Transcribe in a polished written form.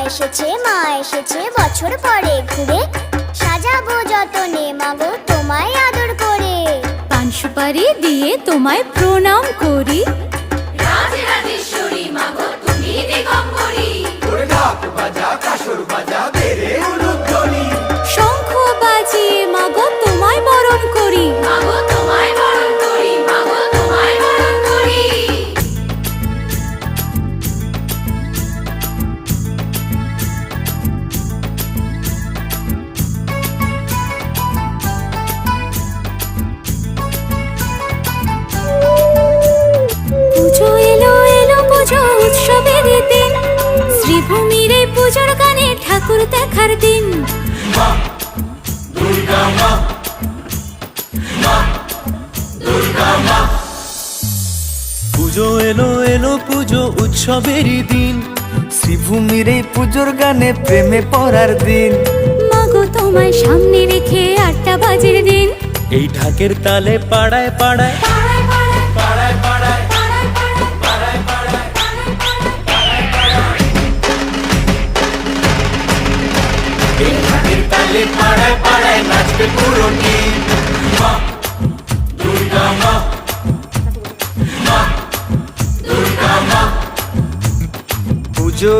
এসেছে বছর পরে ঘুরে, সাজাবো যতনে মাগো তোমায় আদর করে। পান সুপারি দিয়ে তোমায় প্রণাম করি। রাজরাজেশ্বরী মাগো তুমি দিগম্বরী। ওরে ঢাক বাজা কাসর বাজা বেরে উলুধ্বনি। শঙ্খ বাজিয়ে মাগো তোমায় বরণ করি। মাগো তোমায় বরণ করি, মাগো তোমায় বরণ করি। পুজো এলো এলো পুজো উৎসবের দিন, শ্রীভূমির এই পুজোর গানে ঠাকুর দেখার দিন। মা দুর্গা মা, মা দুর্গা মা। পুজো এলো এলো পুজো উৎসবেরই দিন, শ্রীভূমির এই পুজোর গানে প্রেমে পড়ার দিন। মাগো তোমায় সামনে রেখে 8টা বাজের দিন। এই ঢাকের তালে পাড়ায় পাড়ায় পাড়ায় পাড়ায় পাড়ায় পাড়ায় পাড়ায় পাড়ায় পাড়ায় পাড়ায় এই ঢাকের তালে পাড়ায় পাড়ায় নাচবে পুরো টিম। মা দুর্গা মা, মা দুর্গা মা। পুজো